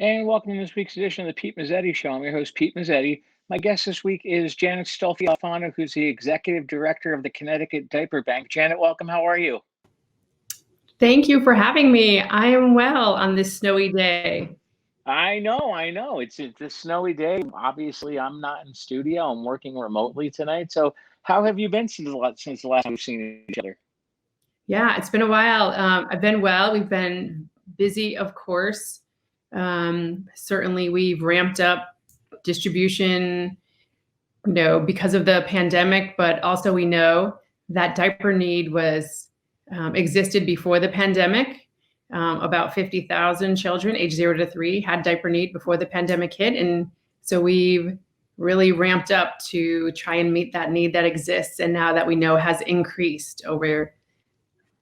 And welcome to this week's edition of the Pete Mezzetti Show. I'm your host, Pete Mezzetti. My guest this week is Janet Stolfi Alfano, who's the Executive Director of the Connecticut Diaper Bank. Janet, welcome. How are you? Thank you for having me. I am well on this snowy day. I know. It's a snowy day. Obviously, I'm not in studio. I'm working remotely tonight. So, how have you been since the last time we've seen each other? Yeah, it's been a while. I've been well. We've been busy, of course. Certainly, we've ramped up distribution, because of the pandemic, but also we know that diaper need was existed before the pandemic. About 50,000 children age 0 to 3 had diaper need before the pandemic hit. And so we've really ramped up to try and meet that need that exists. And now that we know has increased over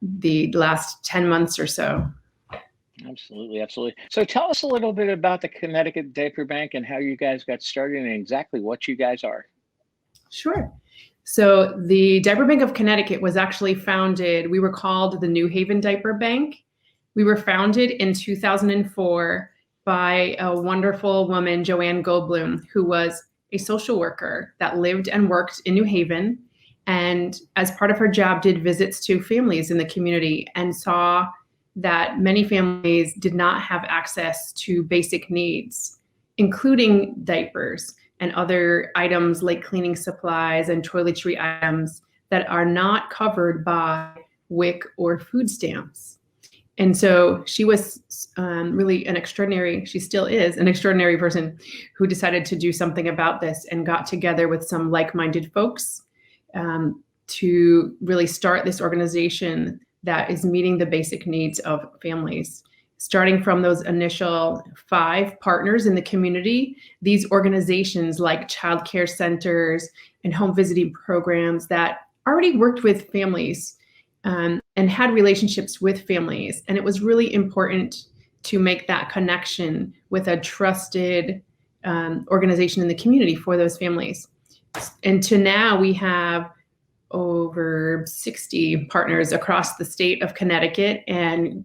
the last 10 months or so. Absolutely. So, tell us a little bit about the Connecticut Diaper Bank and how you guys got started and exactly what you guys are. Sure. So the Diaper Bank of Connecticut was actually founded, we were called the New Haven Diaper Bank. We were founded in 2004 by a wonderful woman, Joanne Goldblum, who was a social worker that lived and worked in New Haven. And as part of her job, did visits to families in the community and saw that many families did not have access to basic needs, including diapers and other items like cleaning supplies and toiletry items that are not covered by WIC or food stamps. And so she was really she still is an extraordinary person who decided to do something about this and got together with some like-minded folks to really start this organization that is meeting the basic needs of families. Starting from those initial 5 partners in the community, these organizations like child care centers and home visiting programs that already worked with families and had relationships with families. And it was really important to make that connection with a trusted organization in the community for those families. And to now we have over 60 partners across the state of Connecticut, and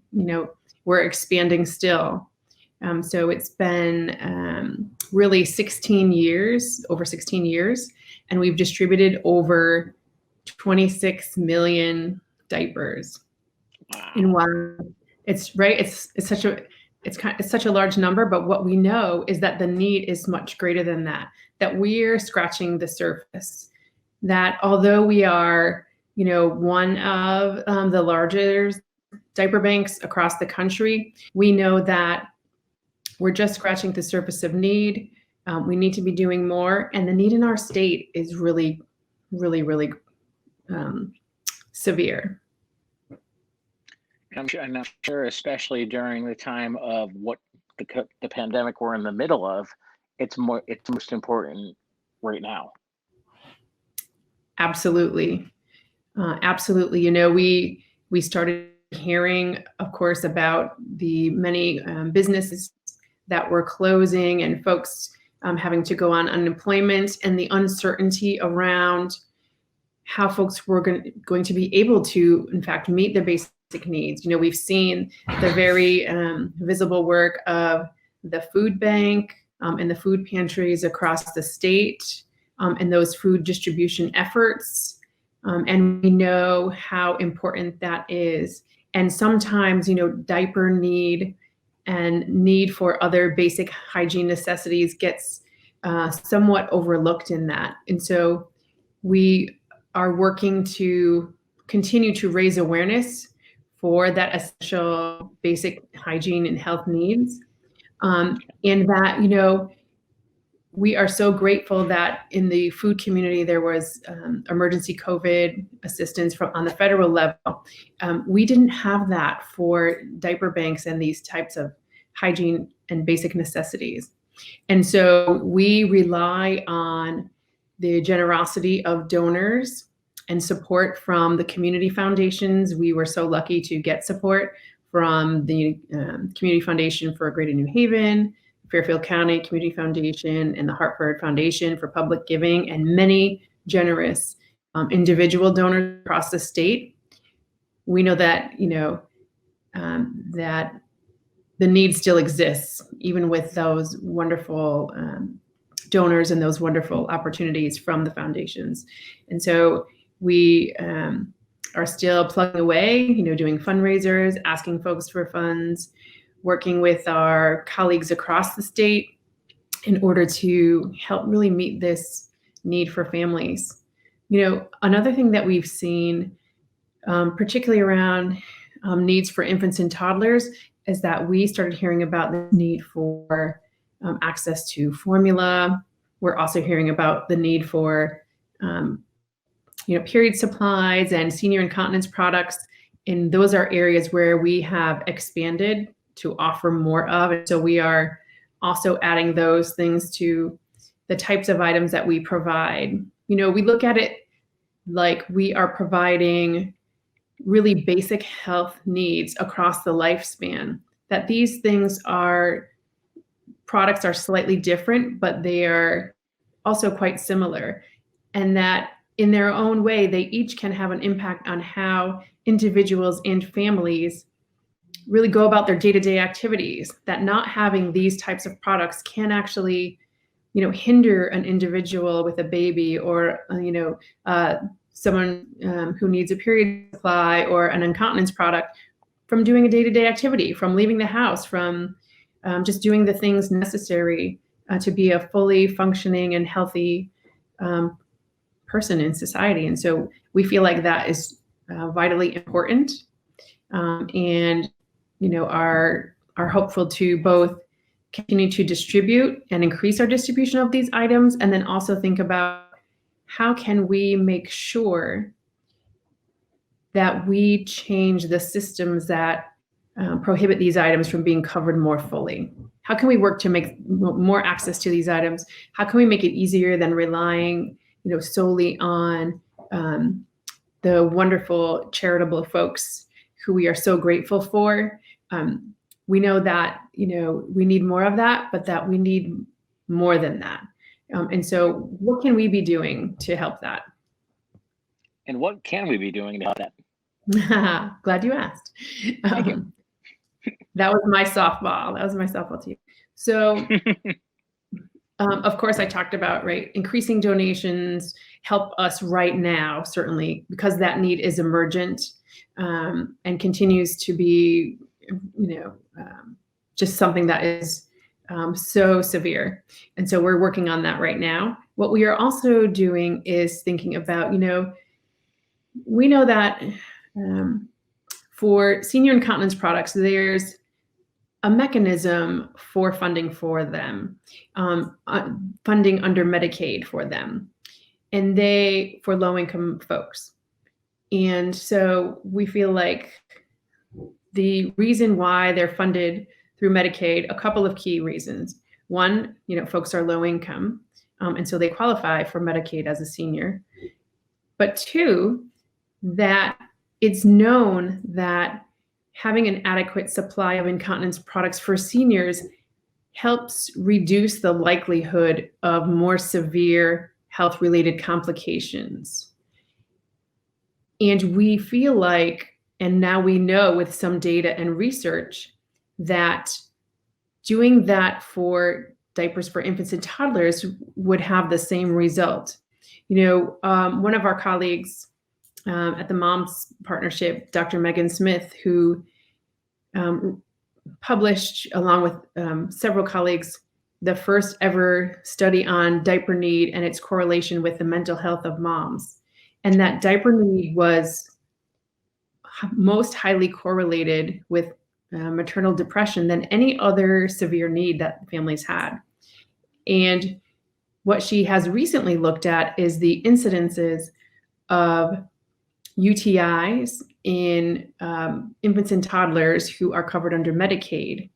we're expanding still. So it's been really over 16 years, and we've distributed over 26 million diapers. Wow. And while it's right, it's such a large number, but what we know is that the need is much greater than that we're scratching the surface. That although we are, one of the largest diaper banks across the country, we know that we're just scratching the surface of need. We need to be doing more, and the need in our state is really, really, really severe. I'm sure, especially during the time of what the pandemic we're in the middle of, it's most important right now. Absolutely. We started hearing, of course, about the many businesses that were closing and folks having to go on unemployment, and the uncertainty around how folks were going to be able to, in fact, meet their basic needs. We've seen the very visible work of the food bank and the food pantries across the state. And those food distribution efforts. And we know how important that is. And sometimes, diaper need and need for other basic hygiene necessities gets somewhat overlooked in that. And so we are working to continue to raise awareness for that essential basic hygiene and health needs. And that, we are so grateful that in the food community, there was emergency COVID assistance on the federal level. We didn't have that for diaper banks and these types of hygiene and basic necessities. And so we rely on the generosity of donors and support from the community foundations. We were so lucky to get support from the Community Foundation for Greater New Haven, Fairfield County Community Foundation, and the Hartford Foundation for Public Giving, and many generous individual donors across the state. We know that, that the need still exists, even with those wonderful donors and those wonderful opportunities from the foundations. And so we are still plugging away, doing fundraisers, asking folks for funds, working with our colleagues across the state in order to help really meet this need for families. Another thing that we've seen, particularly around needs for infants and toddlers, is that we started hearing about the need for access to formula. We're also hearing about the need for period supplies and senior incontinence products. And those are areas where we have expanded to offer more of. And so we are also adding those things to the types of items that we provide. We look at it like we are providing really basic health needs across the lifespan, that these products are slightly different, but they are also quite similar, and that in their own way, they each can have an impact on how individuals and families really go about their day-to-day activities, that not having these types of products can actually, hinder an individual with a baby or, someone who needs a period supply or an incontinence product from doing a day-to-day activity, from leaving the house, from just doing the things necessary to be a fully functioning and healthy person in society. And so we feel like that is vitally important, and are hopeful to both continue to distribute and increase our distribution of these items, and then also think about how can we make sure that we change the systems that prohibit these items from being covered more fully. How can we work to make more access to these items? How can we make it easier than relying solely on the wonderful charitable folks who we are so grateful for? We know that we need more of that, but that we need more than that. And so what can we be doing to help that? And what can we be doing to help that? Glad you asked. Thank you. That was my softball to you. So of course, I talked about, increasing donations help us right now, certainly, because that need is emergent and continues to be, just something that is so severe. And so we're working on that right now. What we are also doing is thinking about, we know that for senior incontinence products, there's a mechanism for funding for them, funding under Medicaid for them, and for low-income folks. And so we feel like the reason why they're funded through Medicaid, a couple of key reasons. One, folks are low income, and so they qualify for Medicaid as a senior. But two, that it's known that having an adequate supply of incontinence products for seniors helps reduce the likelihood of more severe health-related complications. And we feel like, and now we know with some data and research, that doing that for diapers for infants and toddlers would have the same result. One of our colleagues at the Moms Partnership, Dr. Megan Smith, who published, along with several colleagues, the first ever study on diaper need and its correlation with the mental health of moms. And that diaper need was most highly correlated with maternal depression than any other severe need that families had. And what she has recently looked at is the incidences of UTIs in infants and toddlers who are covered under Medicaid.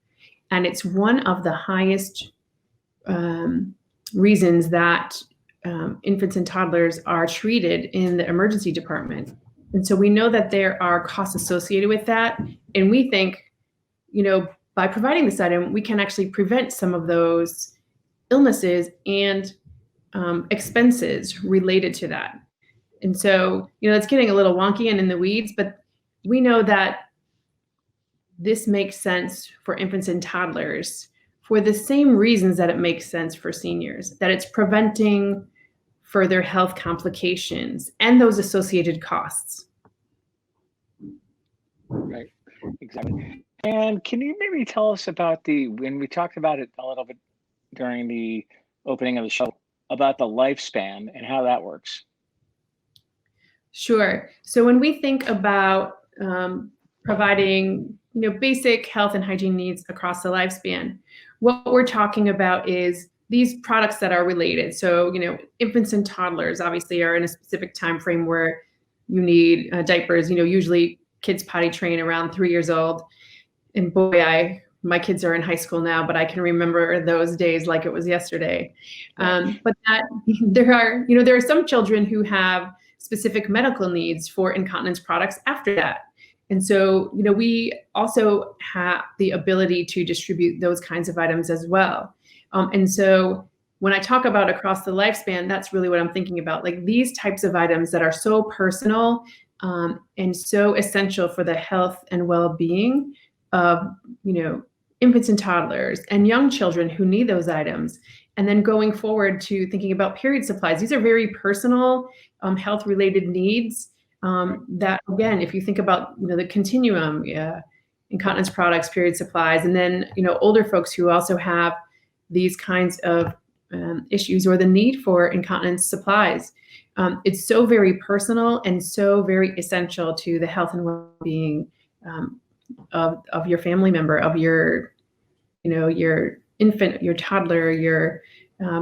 And it's one of the highest reasons that infants and toddlers are treated in the emergency department. And so we know that there are costs associated with that. And we think, by providing this item, we can actually prevent some of those illnesses and expenses related to that. And so, it's getting a little wonky and in the weeds, but we know that this makes sense for infants and toddlers for the same reasons that it makes sense for seniors, that it's preventing further health complications and those associated costs. Right, exactly. And can you maybe tell us about when we talked about it a little bit during the opening of the show, about the lifespan and how that works? Sure. So when we think about providing basic health and hygiene needs across the lifespan, what we're talking about is these products that are related. So infants and toddlers obviously are in a specific time frame where you need diapers. Usually kids potty train around 3 years old, and boy, my kids are in high school now, but I can remember those days like it was yesterday. But there are some children who have specific medical needs for incontinence products after that. And so, we also have the ability to distribute those kinds of items as well. And so when I talk about across the lifespan, that's really what I'm thinking about, like these types of items that are so personal and so essential for the health and well-being of, infants and toddlers and young children who need those items. And then going forward to thinking about period supplies, these are very personal health-related needs that, again, if you think about the continuum, incontinence products, period supplies, and then older folks who also have these kinds of issues or the need for incontinence supplies. It's so very personal and so very essential to the health and well-being of your family member, of your infant, your toddler, your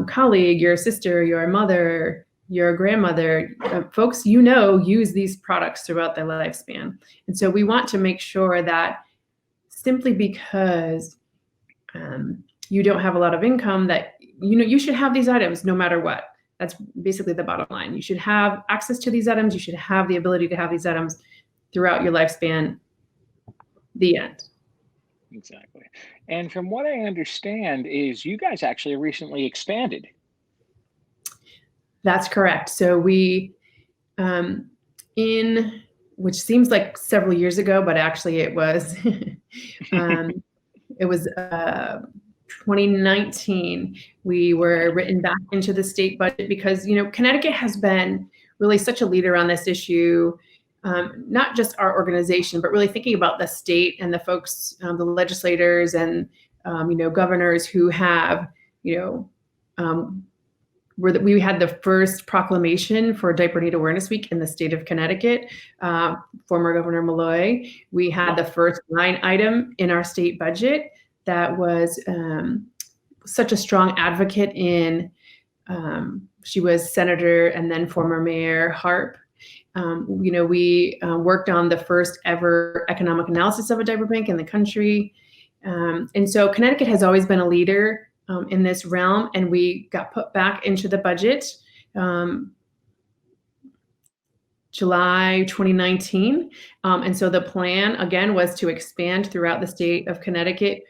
colleague, your sister, your mother, your grandmother. Folks use these products throughout their lifespan. And so we want to make sure that simply because you don't have a lot of income, that you should have these items no matter what. That's basically the bottom line. You should have access to these items. You should have the ability to have these items throughout your lifespan. The end. Exactly. And from what I understand is you guys actually recently expanded. That's correct. So we, which seems like several years ago, but actually it was, it was 2019. We were written back into the state budget because, Connecticut has been really such a leader on this issue. Not just our organization, but really thinking about the state and the folks, the legislators and, governors who have, we had the first proclamation for Diaper Need Awareness Week in the state of Connecticut, former Governor Malloy. We had the first line item in our state budget that was such a strong advocate in, she was Senator and then former Mayor Harp. We worked on the first ever economic analysis of a diaper bank in the country. And so Connecticut has always been a leader in this realm, and we got put back into the budget July 2019. And so the plan, again, was to expand throughout the state of Connecticut.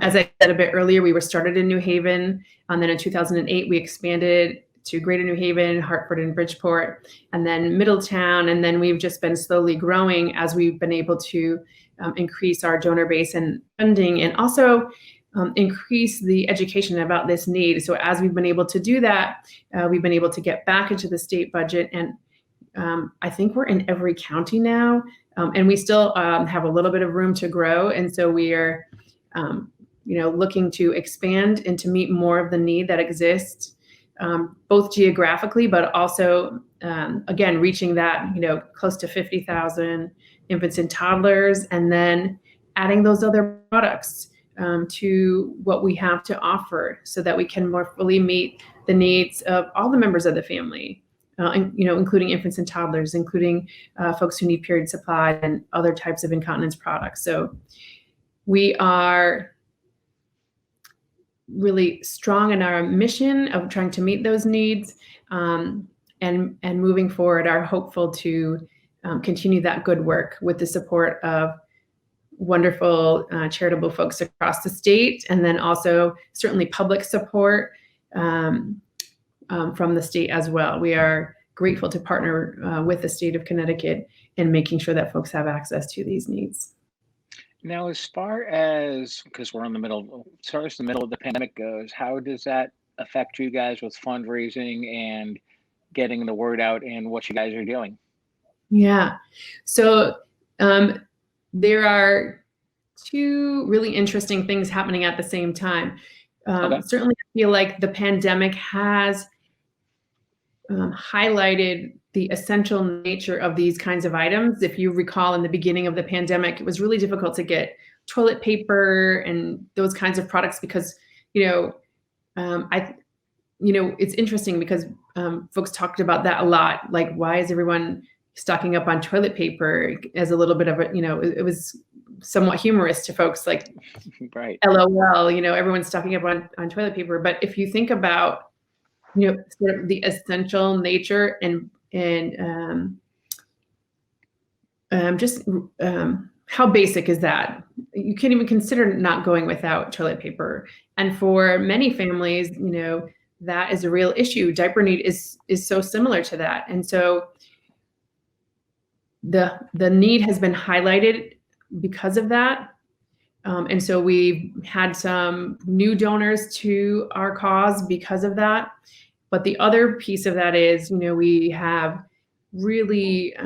As I said a bit earlier, we were started in New Haven, and then in 2008, we expanded to Greater New Haven, Hartford, and Bridgeport, and then Middletown. And then we've just been slowly growing as we've been able to increase our donor base and funding, and also increase the education about this need. So as we've been able to do that, we've been able to get back into the state budget. And I think we're in every county now, and we still have a little bit of room to grow. And so we are looking to expand and to meet more of the need that exists, both geographically, but also, again, reaching that, close to 50,000 infants and toddlers, and then adding those other products to what we have to offer so that we can more fully meet the needs of all the members of the family, including infants and toddlers, including folks who need period supply and other types of incontinence products. So we are really strong in our mission of trying to meet those needs, and moving forward are hopeful to continue that good work with the support of wonderful charitable folks across the state, and then also certainly public support from the state as well. We are grateful to partner with the state of Connecticut in making sure that folks have access to these needs. Now, as far as because we're in the middle, as far as the middle of the pandemic goes, how does that affect you guys with fundraising and getting the word out and what you guys are doing? Yeah. So um, there are two really interesting things happening at the same time. Okay. Certainly, I feel like the pandemic has highlighted the essential nature of these kinds of items. If you recall, in the beginning of the pandemic, it was really difficult to get toilet paper and those kinds of products because, you know, I, it's interesting because folks talked about that a lot. Like, why is everyone stocking up on toilet paper as a little bit of a, it was somewhat humorous to folks, like, Right. LOL, everyone's stocking up on toilet paper. But if you think about, sort of the essential nature and just how basic is that? You can't even consider not going without toilet paper. And for many families, that is a real issue. Diaper need is so similar to that. And so the need has been highlighted because of that. And so we've had some new donors to our cause because of that. But the other piece of that is, we have really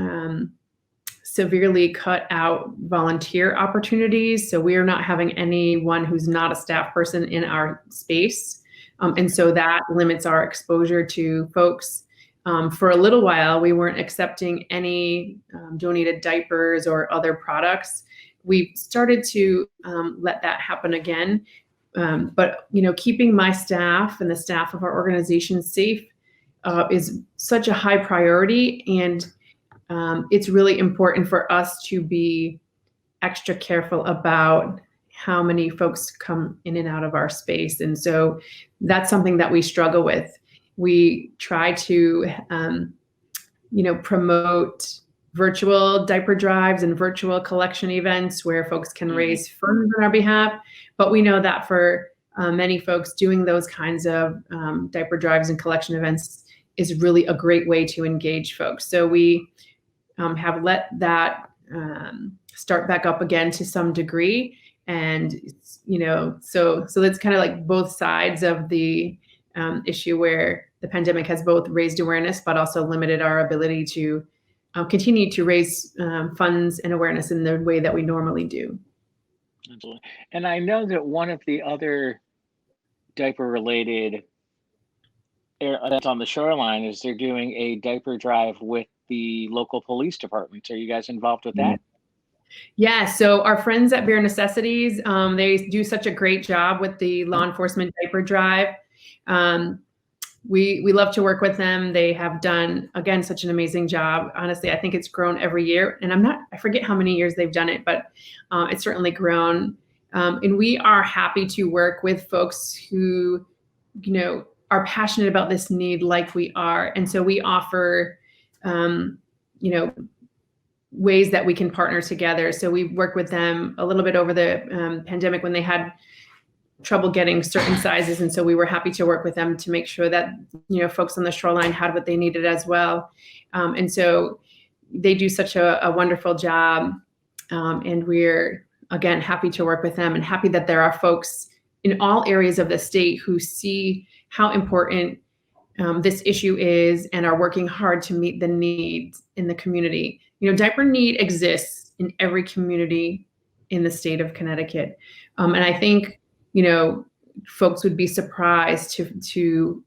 severely cut out volunteer opportunities. So we are not having anyone who's not a staff person in our space. And so that limits our exposure to folks. For a little while, we weren't accepting any donated diapers or other products. We've started to let that happen again. But keeping my staff and the staff of our organization safe is such a high priority, and it's really important for us to be extra careful about how many folks come in and out of our space. And so that's something that we struggle with. We try to, promote virtual diaper drives and virtual collection events where folks can raise funds on our behalf. But we know that for many folks, doing those kinds of diaper drives and collection events is really a great way to engage folks. So we have let that start back up again to some degree. And, so that's kind of like both sides of the issue, where the pandemic has both raised awareness, but also limited our ability to continue to raise funds and awareness in the way that we normally do. Absolutely. And I know that one of the other diaper related events on the shoreline is they're doing a diaper drive with the local police department. Are you guys involved with that? Yeah, so our friends at Bare Necessities, they do such a great job with the law enforcement diaper drive. We love to work with them. They have done, again, such an amazing job. Honestly, I think it's grown every year, and I forget how many years they've done it, but it's certainly grown. And we are happy to work with folks who, are passionate about this need like we are. And so we offer, ways that we can partner together. So we worked with them a little bit over the pandemic when they had trouble getting certain sizes. And so we were happy to work with them to make sure that, folks on the shoreline had what they needed as well. And so they do such a wonderful job. And we're, again, happy to work with them and happy that there are folks in all areas of the state who see how important this issue is and are working hard to meet the needs in the community. Diaper need exists in every community in the state of Connecticut. And I think, folks would be surprised to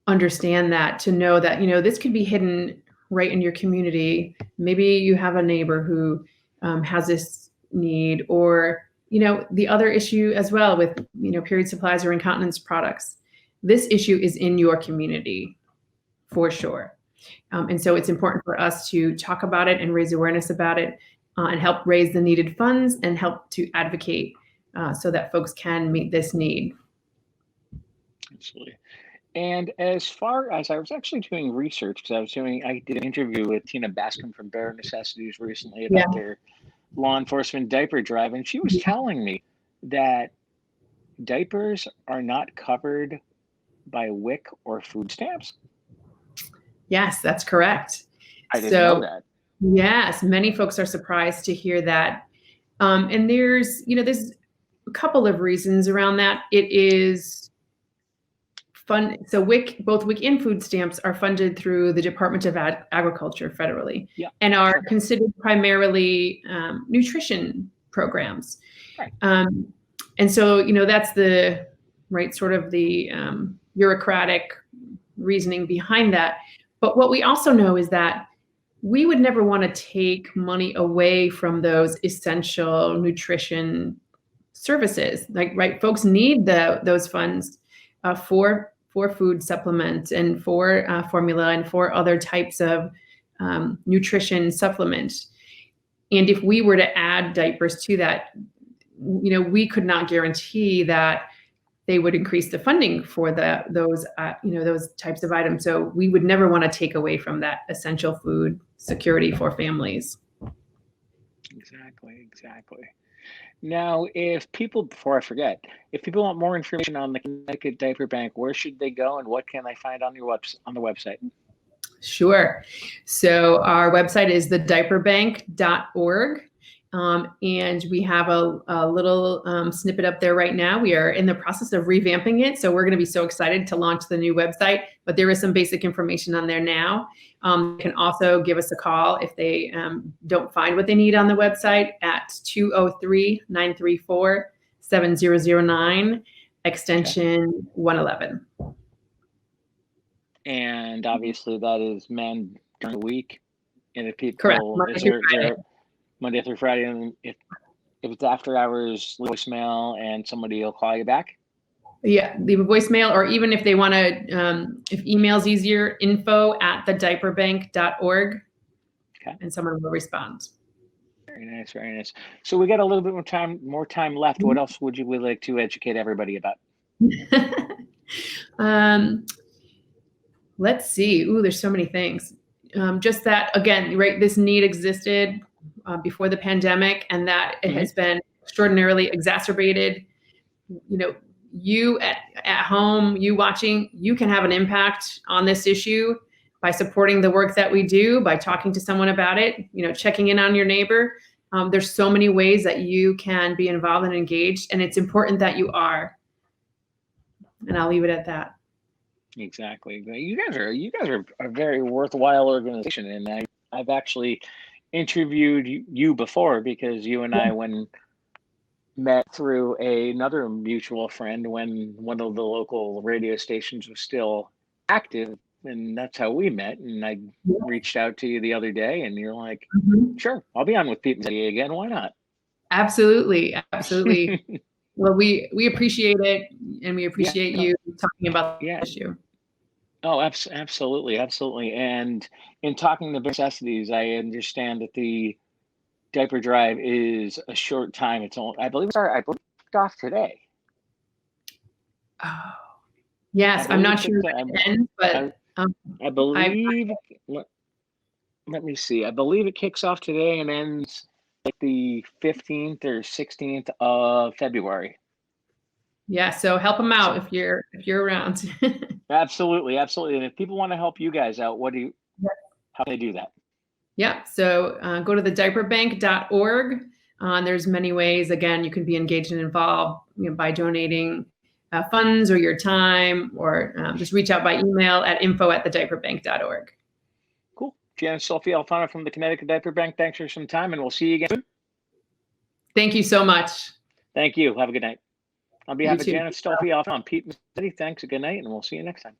understand that, to know that, this could be hidden right in your community. Maybe you have a neighbor who has this need, or, the other issue as well with, period supplies or incontinence products. This issue is in your community for sure. And so it's important for us to talk about it and raise awareness about it and help raise the needed funds and help to advocate so that folks can meet this need. Absolutely. And as far as I was actually doing research, because I did an interview with Tina Bascom from Bare Necessities recently about their law enforcement diaper drive, and she was telling me that diapers are not covered by WIC or food stamps. Yes, that's correct. I didn't know that. Yes, many folks are surprised to hear that. And there's a couple of reasons around that. It is fun. So both WIC and food stamps are funded through the Department of Agriculture federally, Yeah, and are sure. considered primarily nutrition programs. Right. And so, that's the sort of the bureaucratic reasoning behind that. But what we also know is that we would never want to take money away from those essential nutrition services. Folks need those funds for food supplements and for formula and for other types of nutrition supplements. And if we were to add diapers to that, we could not guarantee that they would increase the funding for those types of items. So we would never want to take away from that essential food security for families. Exactly. Now, before I forget, if people want more information on the Connecticut Diaper Bank, where should they go and what can they find on the website? Sure. So our website is thediaperbank.org. And we have a little snippet up there right now. We are in the process of revamping it. So we're going to be so excited to launch the new website, but there is some basic information on there now. You can also give us a call if they don't find what they need on the website at 203-934-7009, extension 111. And obviously that is manned during the week. And if people, correct, Monday through Friday, and if it's after hours, voicemail, and somebody will call you back? Yeah, leave a voicemail, or even if they want to, if email's easier, info@thediaperbank.org, and someone will respond. Very nice. So we got a little bit more time left. What else would you like to educate everybody about? Let's see. Ooh, there's so many things. Just that, again, this need existed before the pandemic, and that it has been extraordinarily exacerbated. You at home, you watching, you can have an impact on this issue by supporting the work that we do, by talking to someone about it, checking in on your neighbor. There's so many ways that you can be involved and engaged, and it's important that you are. And I'll leave it at that. Exactly. You guys are a very worthwhile organization, and I've actually interviewed you before, because you and I met through another mutual friend when one of the local radio stations was still active, and that's how we met. And I reached out to you the other day, and you're like, sure, I'll be on with Pete Mezzetti again. Why not? Absolutely. Well, we appreciate it, and we appreciate you talking about the issue. Oh, absolutely. And in talking to necessities, I understand that the diaper drive is a short time. It's only, I believe it's off today. Oh, yes. I'm not sure when, but I believe. Let me see. I believe it kicks off today and ends like the 15th or 16th of February. Yeah, so help them out if you're around. Absolutely. And if people want to help you guys out, how do they do that? Yeah, so go to thediaperbank.org. There's many ways. Again, you can be engaged and involved by donating funds or your time, or just reach out by email at info@thediaperbank.org. Cool. Janice Stolfi, Alfano from the Connecticut Diaper Bank. Thanks for some time, and we'll see you again soon. Thank you so much. Thank you. Have a good night. On behalf of Janice Stolfi, Alfano, I'm Pete Mezzetti. Thanks. A good night, and we'll see you next time.